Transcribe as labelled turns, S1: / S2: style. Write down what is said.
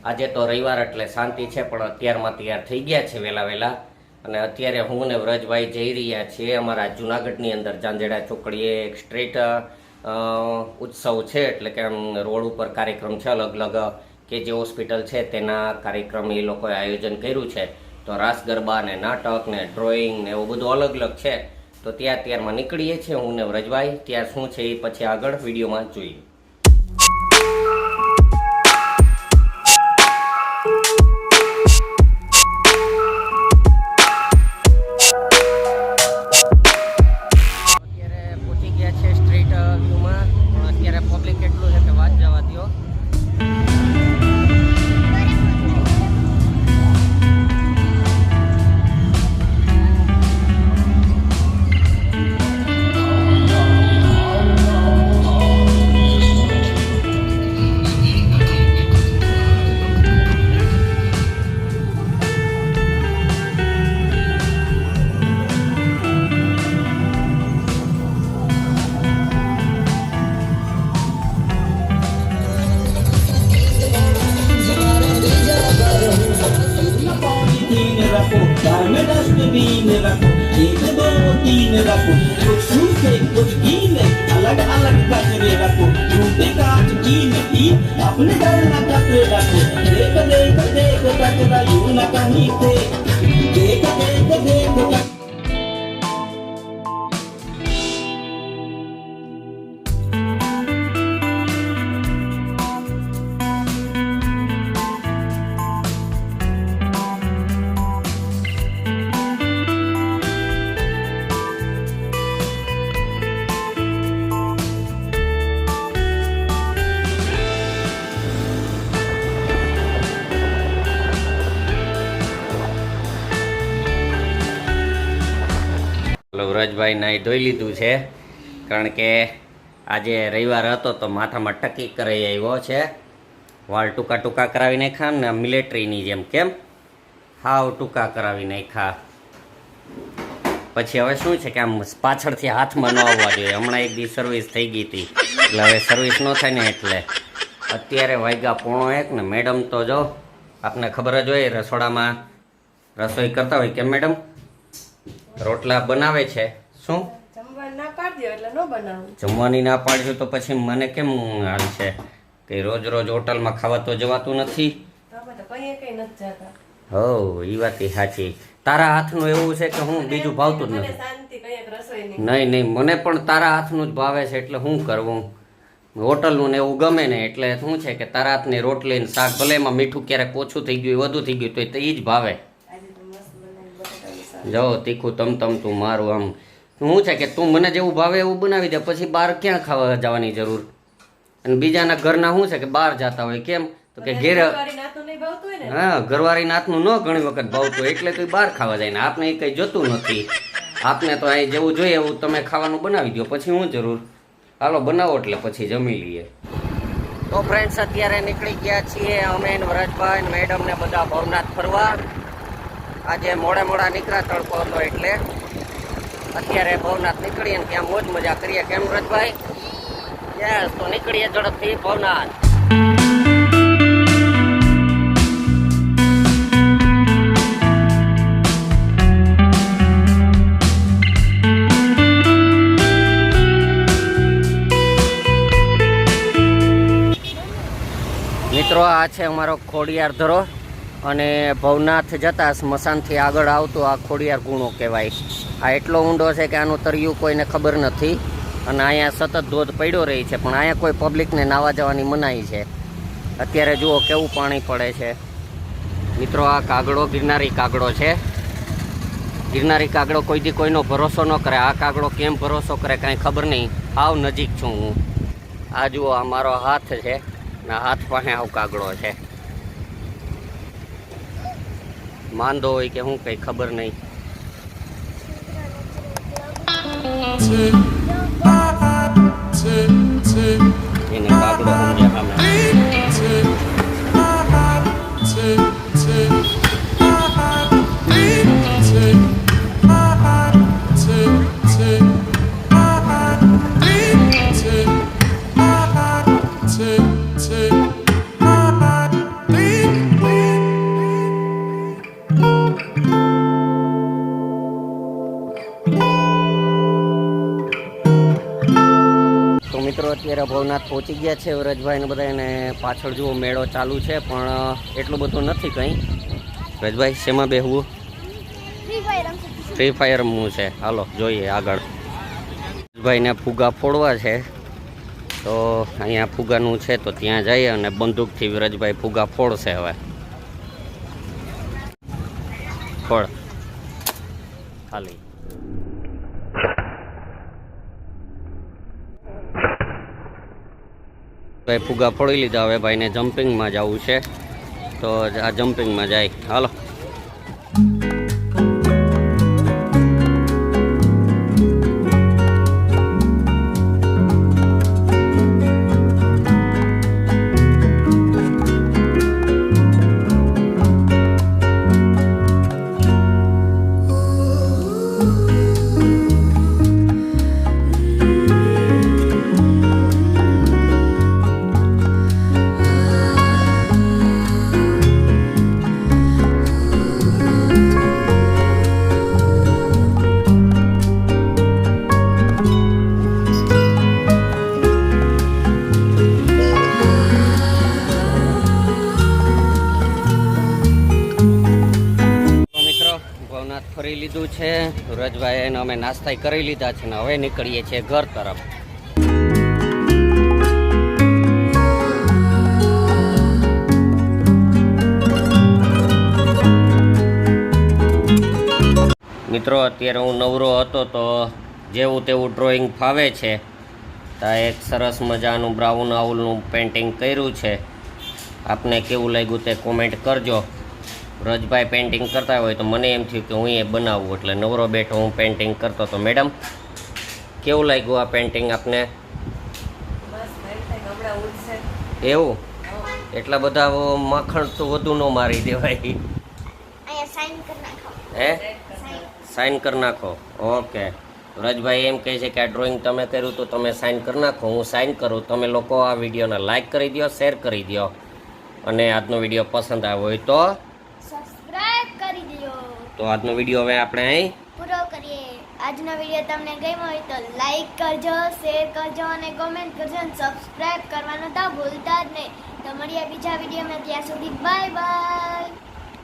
S1: આજે તો રવિવાર એટલે શાંતિ છે, પણ અત્યારમાં તૈયાર થઈ ગયા છે વહેલા અને અત્યારે હું ને વ્રજભાઈ જઈ રહ્યા છીએ અમારા જુનાગઢની અંદર ચાંદેડા ચોકડીએ એક સ્ટ્રીટ ઉત્સવ છે, એટલે કે આમ રોડ ઉપર કાર્યક્રમ છે અલગ અલગ કે જે હોસ્પિટલ છે તેના કાર્યક્રમ એ લોકોએ આયોજન કર્યું છે. તો રાસ ગરબા ને નાટક ને ડ્રોઈંગ ને એવું બધું અલગ અલગ છે. તો ત્યાં અત્યારમાં નીકળીએ છીએ હું ને વ્રજભાઈ. ત્યાં શું છે એ પછી આગળ વિડીયોમાં જોઈએ.
S2: अलग अलग कचरे रखो, टूटे कांच की मिट्टी अपने घर न कचरे रखो। देख देख देख कचरा यूं न कहीं से, देख देख देख
S1: વ્રજભાઈ નાઈ ધોઈ લીધું છે, કારણ કે આજે રવિવાર હતો તો માથામાં ટકી કરાઈ આવ્યો છે. વાળ ટૂંકા ટૂંકા કરાવી નાખ્યા ને મિલિટરીની જેમ, કેમ હાવ ટૂંકા કરાવી નાખ્યા. પછી હવે શું છે કે આમ પાછળથી હાથમાં ન આવવા જોઈએ. હમણાં એક દી સર્વિસ થઈ ગઈ હતી, એટલે હવે સર્વિસ ન થાય ને એટલે. અત્યારે વાગ્યા 1:45 ને મેડમ તો જો આપને ખબર જ હોય રસોડામાં રસોઈ કરતા હોય. કેમ મેડમ? રોટલા બનાવે છે. શું જમવાની ના પાડજો તો પછી મને કેમ હાલ છે કે રોજ રોજ હોટલમાં ખાવા તો જવાતું નથી. હો એ વાત સાચી. તારા હાથનું એવું છે કે હું બીજું ભાવતું જ નથી. નહીં મને પણ તારા હાથનું જ ભાવે છે, એટલે શું કરવું. હોટલનું ને એવું ગમે ને, એટલે શું છે કે તારા હાથની રોટલી ને શાક, ભલે એમાં મીઠું ક્યારેક ઓછું થઈ ગયું વધુ થઈ ગયું તો એ જ ભાવે. જાઓ તીખું તમ તું મારું. આમ શું છે કે તું મને જેવું ભાવે એવું બનાવી દે, પછી બહાર ક્યાં ખાવા જવાની જરૂર. અને બીજાના ઘરના શું છે કે બહાર જતા હોય, કેમ તો કે ઘેર, હા ઘરવાળી નાથનું ન ઘણી વખત ભાવતું એટલે તો બહાર ખાવા જાય ને. આપને એ કંઈ જોતું નથી. આપને તો અહીં જેવું જોઈએ એવું તમે ખાવાનું બનાવી દો, પછી શું જરૂર. હાલો બનાવો એટલે પછી જમી લઈએ. તો ફ્રેન્ડ્સ અત્યારે નીકળી ગયા છીએ અમે વ્રજભાઈ મેડમ ને બધા ભવનાથ ફરવા. આજે મોડા નીકળ્યા, તડકો હતો એટલે અત્યારે ભવનાથ નીકળીએ ને ત્યાં મોજ મજા કરીએ. કેમ વ્રજભાઈ? યસ, તો નીકળીએ ઝડપથી ભવનાથ. મિત્રો આ છે અમારો ખોડિયાર ધરો, અને ભવનાથ જતા સ્મશાનથી આગળ આવતું આ ખોડિયાર ગુણો કહેવાય. આ એટલો ઊંડો છે કે આનું તરિયું કોઈને ખબર નથી, અને અહીંયા સતત ધોધ પડ્યો રહી છે, પણ અહીંયા કોઈ પબ્લિકને નાવા જવાની મનાઈ છે. અત્યારે જુઓ કેવું પાણી પડે છે. મિત્રો આ કાગડો ગિરનારી કાગડો છે. ગિરનારી કાગડો કોઈ દી કોઈનો ભરોસો ન કરે. આ કાગડો કેમ ભરોસો કરે કાંઈ ખબર નહીં. આવ નજીક છું હું. આ જુઓ આ મારો હાથ છે ને હાથ પાસે આવ કાગડો છે. માંદો હોય કે હું કઈ ખબર નહીં. એને કાગડો સમજ્યા સામે. મિત્રો અત્યારે ભવનાથ પહોંચી ગયા છે વ્રજભાઈ ને બધા, અને પાછળ જુઓ મેળો ચાલુ છે પણ એટલું બધું નથી કંઈ. વ્રજભાઈ શેમાં બેહવું? ફ્રી ફાયર રમવું છે. હાલો જોઈએ આગળ. વ્રજભાઈને ફુગા ફોડવા છે તો અહીંયા ફુગાનું છે તો ત્યાં જઈએ અને બંદૂકથી વ્રજભાઈ ફુગા ફોડશે. હવે ફોડ ખાલી. ભાઈ ફુગા ફોડી લીધા. હવે ભાઈને જમ્પિંગમાં જવું છે તો આ જમ્પિંગમાં જાય. હાલો. ફરી લીધું છે વ્રજભાઈ, એને અમે નાસ્તા કરી લીધા છે ને હવે નીકળીએ છીએ ઘર તરફ. મિત્રો અત્યારે હું નવરો હતો તો જેવું તેવું ડ્રોઈંગ ફાવે છે. તો એક સરસ મજાનું બ્રાઉન આઉલનું પેઇન્ટિંગ કર્યું છે. આપને કેવું લાગ્યું તે કોમેન્ટ કરજો. વ્રજભાઈ પેઇન્ટિંગ કરતા હોય તો મને એમ થયું કે હું એ બનાવું, એટલે નવરો બેઠો હું પેઇન્ટિંગ કરતો હતો. મેડમ કેવું લાગ્યું આ પેઇન્ટિંગ આપને? એવું? એટલા બધા માખણ તો વધુ ન મારી દેવાય. હે સાઇન કરી નાખો. ઓકે. વ્રજભાઈ એમ કહે છે કે આ ડ્રોઈંગ તમે કર્યું તો તમે સાઇન કરી નાખો. હું સાઇન કરું. તમે લોકો આ વિડીયોને લાઈક કરી દો, શેર કરી દો, અને આજનો વિડીયો પસંદ આવ્યો હોય તો તો આજનો વિડીયો હવે આપણે અહીં
S3: પૂરો કરીએ. આજનો વિડીયો તમને ગમ્યો હોય તો લાઈક કરજો, શેર કરજો અને કોમેન્ટ કરજો અને સબસ્ક્રાઇબ કરવાનું તો ભૂલતા જ નહીં. તો મળીએ બીજા વિડીયોમાં. ત્યાં સુધી બાય બાય.